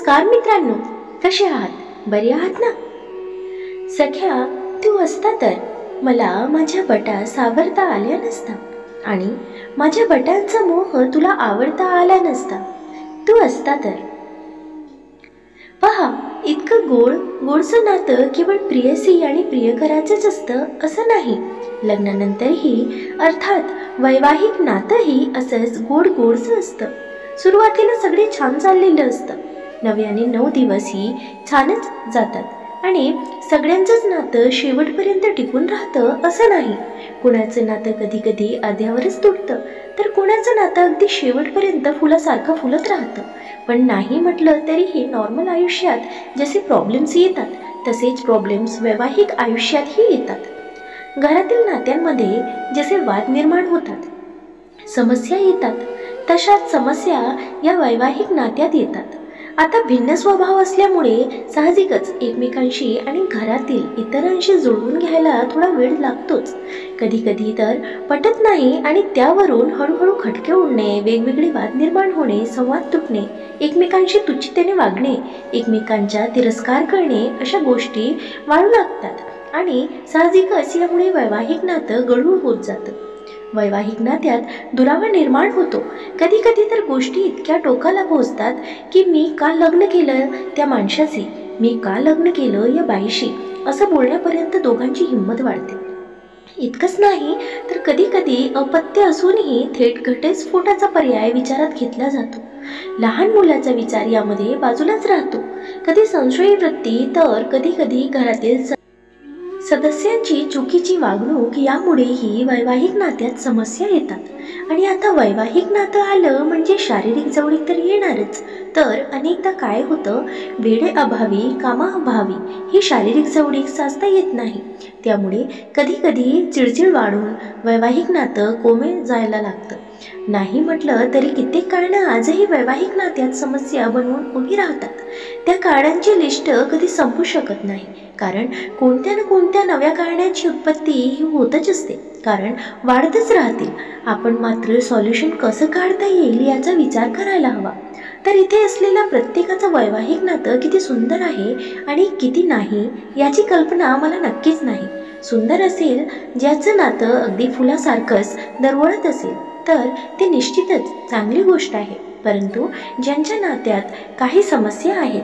नमस्कार मित्रांनो, कसे आहात? बरे आहात ना? सख्या, तू असता तर मला माझ्या बटा सावरता आल्या नसता आणि माझ्या बटांचा मोह तुला आवडता आला नसता. तू असता तर. पहा, इतकं गोडसं नातं केवळ प्रियसी आणि प्रियकराचंच असतं असं नाही. लग्नानंतरही अर्थात वैवाहिक नातंही असंच गोडसं असतं. सुरुवातीला सगळे छान चाललेलं असतं. 9 आणि 9 दिवसही छानच जातात आणि सगळ्यांचंच नातं शेवटपर्यंत टिकून राहतं असं नाही. कुणाचं नातं कधी कधी अर्ध्यावरच तुटतं, तर कुणाचं नातं अगदी शेवटपर्यंत फुलासारखं फुलत राहतं. पण नाही म्हटलं तरीही नॉर्मल आयुष्यात जसे प्रॉब्लेम्स येतात तसेच प्रॉब्लेम्स वैवाहिक आयुष्यातही येतात. घरातील नात्यांमध्ये जसे वाद निर्माण होतात, समस्या येतात, तशाच समस्या या वैवाहिक नात्यात येतात. आता भिन्न स्वभाव असल्यामुळे साहजिकच एकमेकांशी आणि घरातील इतरांशी जुळवून घ्यायला थोडा वेळ लागतोच. कधी कधी तर पटत नाही आणि त्यावरून हळूहळू खटके उडणे, वेगवेगळे वाद निर्माण होणे, संवाद तुटणे, एकमेकांशी तुच्छतेने वागणे, एकमेकांचा तिरस्कार करणे अशा गोष्टी वाढू लागतात आणि साहजिकच यामुळे वैवाहिक नातं गढूळ होत जातं. वैवाहिक नात्यात दुरावा निर्माण होतो. कधी कधी तर गोष्टी इतक्या टोकाला पोहोचतात की मी का लग्न केलं त्या माणसाशी, मी का लग्न केलं या बाईशी असं बोलण्यापर्यंत दोघांची हिंमत वाढते. इतकंच नाही तर कधी कधी अपत्य असूनही थेट घटस्फोटाचा पर्याय विचारात घेतला जातो. लहान मुलाचा विचार यामध्ये बाजूलाच राहतो. कधी संशयी वृत्ती तर कधी कधी घरातील सदस्यांची चुकीची वागणूक यामुळेही वैवाहिक नात्यात समस्या येतात. आणि आता वैवाहिक नातं आलं म्हणजे शारीरिक जवळीक तर येणारच. तर अनेकदा काय होतं, वेळेअभावी, कामाअभावी ही शारीरिक जवळीक साधता येत नाही. त्यामुळे कधी कधी चिडचिड वाढून वैवाहिक नातं कोमे जायला लागतं. नाही म्हटलं तरी कित्येक कारणे आजही वैवाहिक नात्यात समस्या बनवून उभी राहतात. त्या कारणांची लिस्ट कधी संपू शकत नाही, कारण कोणत्या ना कोणत्या नव्या कारणांची उत्पत्ती ही होतच असते, कारण वाढतच राहतील. आपण मात्र सॉल्युशन कसं काढता येईल याचा विचार करायला हवा. तर इथे असलेल्या प्रत्येकाचं वैवाहिक नातं किती सुंदर आहे आणि किती नाही याची कल्पना मला नक्कीच नाही. सुंदर असेल ज्याचं नातं अगदी फुलासारखंच दरवळत असेल तर ते निश्चितच चांगली गोष्ट आहे. परंतु ज्यांच्या नात्यात काही समस्या आहेत,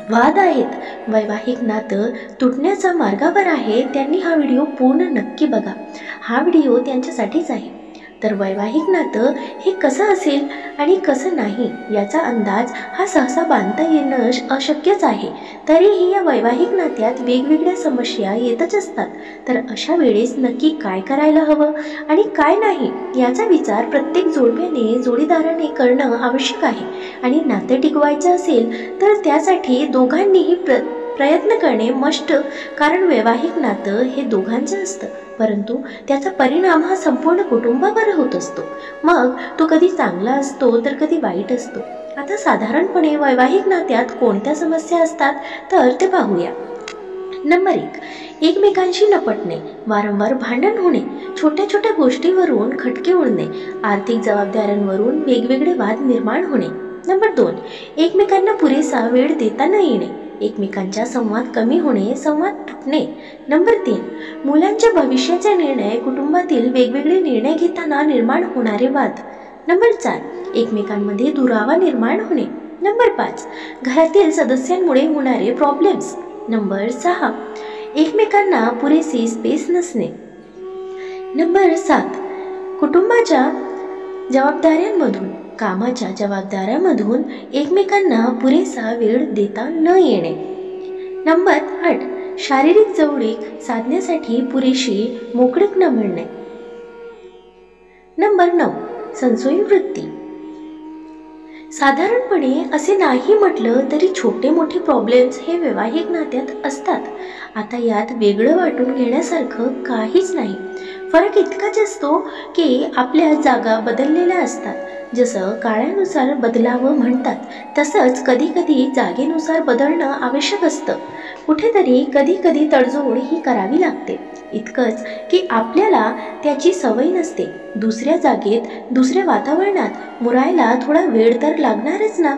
वाद आहेत, वैवाहिक नातं तुटण्याच्या मार्गावर आहे, त्यांनी हा व्हिडिओ पूर्ण नक्की बघा. हा व्हिडिओ त्यांच्यासाठीच आहे. तर वैवाहिक नातं हे कसं असेल आणि कसं नाही याचा अंदाज हा सहसा बांधता येणं अशक्यच आहे. तरीही या वैवाहिक नात्यात वेगवेगळ्या समस्या येतच असतात. तर अशा वेळेस नक्की काय करायला हवं आणि काय नाही याचा विचार प्रत्येक जोडप्याने, जोडीदाराने करणं आवश्यक आहे. आणि नातं टिकवायचं असेल तर त्यासाठी दोघांनीही प्रयत्न करणे मस्ट, कारण वैवाहिक नातं हे दोघांचं असतं, परंतु त्याचा परिणाम हा संपूर्ण कुटुंबावर होत असतो. मग तो कधी चांगला असतो तर कधी वाईट असतो. आता साधारणपणे वैवाहिक नात्यात कोणत्या समस्या असतात तर ते पाहूया. नंबर 1, एकमेकांशी न पटणे, वारंवार भांडण होणे, छोट्या छोट्या गोष्टीवरून खटके उडणे, आर्थिक जबाबदाऱ्यांवरून वेगवेगळे वाद निर्माण होणे. नंबर 2, एकमेकांना पुरेसा वेळ देता न येणे, एकमेकांचा संवाद कमी होणे, संवाद तुटणे. नंबर 3, मुलांच्या भविष्याचे निर्णय, कुटुंबातील वेगवेगळे निर्णय घेताना निर्माण होणारे वाद. नंबर 4, एकमेकांमध्ये दुरावा निर्माण होणे. नंबर 5, घरातील सदस्यांमुळे होणारे प्रॉब्लेम्स. नंबर 6, एकमेकांना पुरेसी स्पेस नसणे. नंबर 7, कुटुंबाच्या जबाबदाऱ्यांमधून, कामाच्या जबाबदाऱ्यामधून एकमेकांना पुरेसा वेळ देता न येणे. नंबर 8, शारीरिक जवळीक साधण्यासाठी पुरेशी मोकळीक न मिळणे. नंबर 9, संशयी वृत्ती. साधारणपणे असे नाही म्हटलं तरी छोटे मोठे प्रॉब्लेम्स हे वैवाहिक नात्यात असतात. आता यात वेगळं वाटून घेण्यासारखं काहीच नाही. फरक इतकाच असतो की आपल्या जागा बदललेल्या असतात. जसं काळानुसार बदलावं म्हणतात, तसंच कधी कधी जागेनुसार बदलणं आवश्यक असतं. कुठेतरी कधी कधी तडजोड ही करावी लागते. इतकंच की आपल्याला त्याची सवय नसते. दुसऱ्या जागेत, दुसऱ्या वातावरणात मुरायला थोडा वेळ तर लागणारच ना.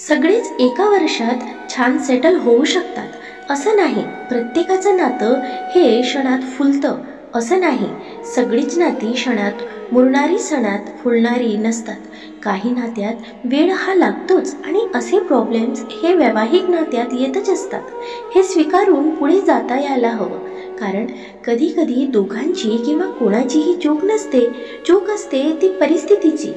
सगळेच एका वर्षात छान सेटल होऊ शकतात असं नाही. प्रत्येकाचं नातं हे क्षणात फुलतं असं नाही. सगळीच नाती क्षणात मुरणारी, सणात फुलणारी नसतात. काही नात्यात वेळ हा लागतोच आणि असे प्रॉब्लेम्स हे वैवाहिक नात्यात येतच असतात. हे स्वीकारून पुढे जाता यायला हवं. कारण कधी कधी दोघांची किंवा कोणाचीही चूक नसते, चूक असते ती परिस्थितीची.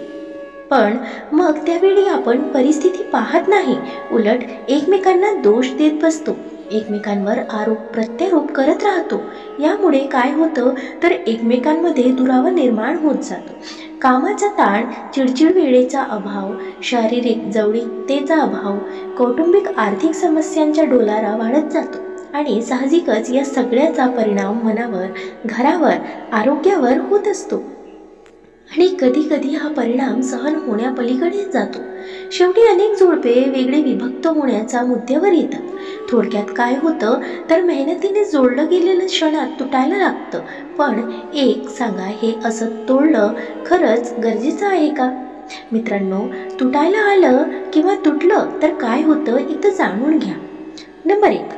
पण मग त्यावेळी आपण परिस्थिती पाहत नाही, उलट एकमेकांना दोष देत बसतो, एकमेकांवर आरोप प्रत्यारोप करत राहतो. यामुळे काय होतं तर एकमेकांमध्ये दुरावा निर्माण होत जातो. कामाचा ताण, चिडचिड, वेळेचा अभाव, शारीरिक जवळीकतेचा अभाव, कौटुंबिक आर्थिक समस्यांचा डोलारा वाढत जातो आणि साहजिकच या सगळ्याचा परिणाम मनावर, घरावर, आरोग्यावर होत असतो. आणि कधी कधी हा परिणाम सहन होण्यापलीकडे जातो. शेवटी अनेक जोडपे वेगळे विभक्त होण्याच्या मुद्द्यावर येतात. थोडक्यात काय होतं तर मेहनतीने जोडलं गेलेलं क्षणात तुटायला लागतं. पण एक सांगा, हे असं तोडलं खरंच गरजेचं आहे का? मित्रांनो, तुटायला आलं किंवा तुटलं तर काय होतं एकदा जाणून घ्या. नंबर 1,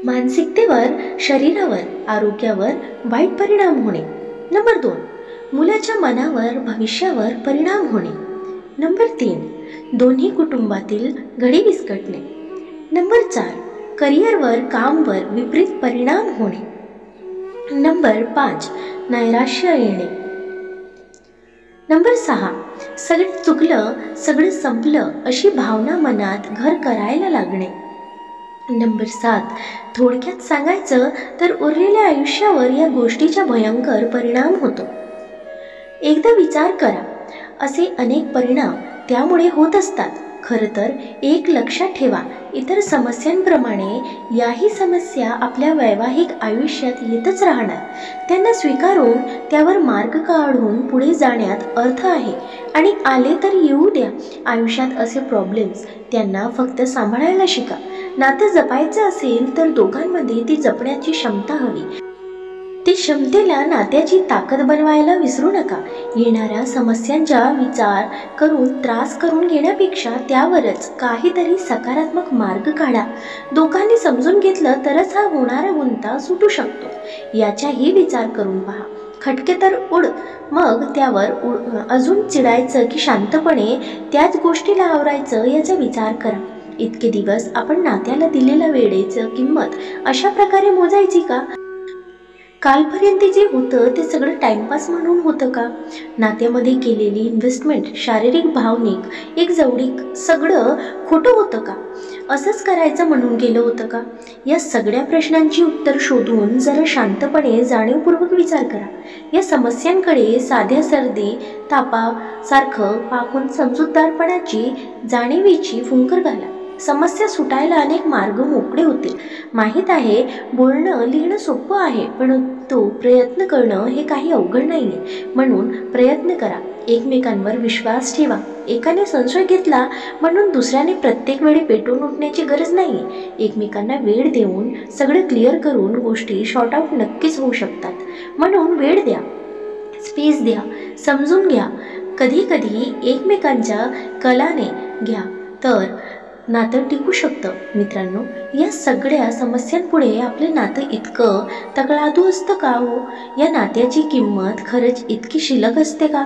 मानसिकतेवर, शरीरावर, आरोग्यावर वाईट परिणाम होणे. नंबर 2, मुलाच्या मनावर, भविष्यावर परिणाम होणे. नंबर 3, दोन्ही कुटुंबातील घडी विस्कटणे. नंबर 4, करिअरवर, कामवर विपरीत परिणाम होणे. नंबर 5, नैराश्य येणे. नंबर 6, सगळं चुकलं, सगळं संपलं अशी भावना मनात घर करायला लागणे. नंबर 7, थोडक्यात सांगायचं तर उरलेल्या आयुष्यावर या गोष्टीचा भयंकर परिणाम होतो. एकदा विचार करा, असे अनेक परिणाम त्यामुळे होत असतात. खरं तर एक लक्षात ठेवा, इतर समस्यांप्रमाणे याही समस्या आपल्या वैवाहिक आयुष्यात येतच राहणार. त्यांना स्वीकारून त्यावर मार्ग काढून पुढे जाण्यात अर्थ आहे. आणि आले तर येऊ द्या. आयुष्यात असे प्रॉब्लेम्स, त्यांना फक्त सांभाळायला शिका. नातं जपायचं असेल तर दोघांमध्ये ती जपण्याची क्षमता हवी. ती क्षमतेला नात्याची ताकद बनवायला विसरू नका. येणाऱ्या समस्यांचा विचार करून त्रास करून घेण्यापेक्षा त्यावरच काहीतरी सकारात्मक मार्ग काढा. दोघांनी समजून घेतलं तरच हा होणारा गुंता सुटू शकतो. याचाही विचार करून पहा. खटके तर उड, मग त्यावर अजून चिडायचं की शांतपणे त्याच गोष्टीला आवरायचं याचा विचार करा. इतके दिवस आपण नात्याला दिलेल्या वेळेचं किंमत अशा प्रकारे मोजायची का? कालपर्यंत जे होतं ते सगळं टाइमपास म्हणून होतं का? नात्यामध्ये केलेली इन्व्हेस्टमेंट, शारीरिक, भावनिक, एक जवळीक, सगळं खोटं होतं का? असंच करायचं म्हणून केलं होतं का? या सगळ्या प्रश्नांची उत्तर शोधून जरा शांतपणे जाणीवपूर्वक विचार करा. या समस्यांकडे साध्या सर्दी तापासारखं पाहून समजूतदारपणाची, जाणीवीची फुंकर घाला. समस्या सुटायला अनेक मार्ग मोकळे होतील. माहीत आहे, बोलणं लिहिणं सोपं आहे, पण तो प्रयत्न करणं हे काही अवघड नाही आहे. म्हणून प्रयत्न करा. एकमेकांवर विश्वास ठेवा. एकाने संशय घेतला म्हणून दुसऱ्याने प्रत्येक वेळी पेटून उठण्याची गरज नाही. एकमेकांना वेळ देऊन सगळं क्लिअर करून गोष्टी शॉर्ट आउट नक्कीच होऊ शकतात. म्हणून वेळ द्या, स्पेस द्या, समजून घ्या. कधी कधी एकमेकांच्या कलाने घ्या तर नातं टिकू शकतं. मित्रांनो, या सगळ्या समस्यांपुढे आपले नातं इतकं तकलादू असतं का हो? या नात्याची किंमत खरंच इतकी शिल्लक असते का?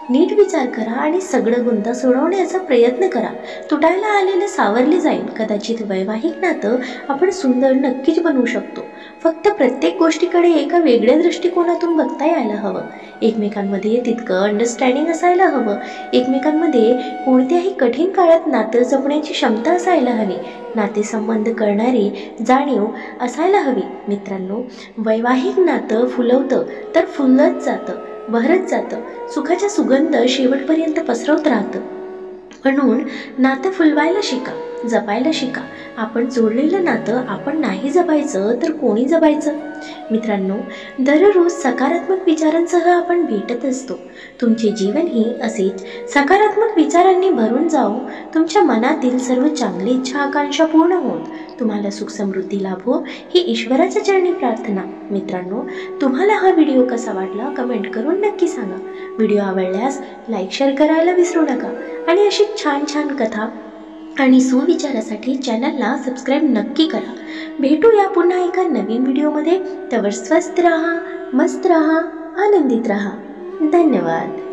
नीट विचार करा आणि सगळं गुंता सोडवण्याचा प्रयत्न करा. तुटायला आलेलं सावरले जाईल. कदाचित वैवाहिक नातं आपण सुंदर नक्कीच बनवू शकतो. फक्त प्रत्येक गोष्टीकडे एका वेगळ्या दृष्टिकोनातून बघता यायला हवं. एकमेकांमध्ये तितकं अंडरस्टँडिंग असायला हवं. एकमेकांमध्ये कोणत्याही कठीण काळात नातं जपण्याची क्षमता असायला हवी. नातेसंबंध करणारी जाणीव असायला हवी. मित्रांनो, वैवाहिक नातं फुलवतं तर फुलत जातं, बहरत जातं. सुखाचा सुगंध शेवटपर्यंत पसरवत राहतं. म्हणून नातं फुलवायला शिका, जपायला शिका. आपण जोडलेलं नातं आपण नाही जपायचं तर कोणी जपायचं? मित्रांनो, दररोज सकारात्मक विचारांसह आपण भेटत असतो. तुमचे जीवनही असेच सकारात्मक विचारांनी भरून जाऊ. तुमच्या मनातील सर्व चांगली इच्छा आकांक्षा पूर्ण होत तुम्हाला सुख समृद्धी लाभो ही ईश्वराच्या चरणी प्रार्थना. मित्रांनो, तुम्हाला हा व्हिडिओ कसा वाटला कमेंट करून नक्की सांगा. व्हिडिओ आवडल्यास लाईक शेअर करायला विसरू नका. आणि अशी छान छान कथा आणि सुविचारासाठी चॅनलला सबस्क्राईब नक्की करा. भेटूया पुन्हा एका नवीन व्हिडिओमध्ये. तवर स्वस्त रहा, मस्त रहा, आनंदित रहा. धन्यवाद.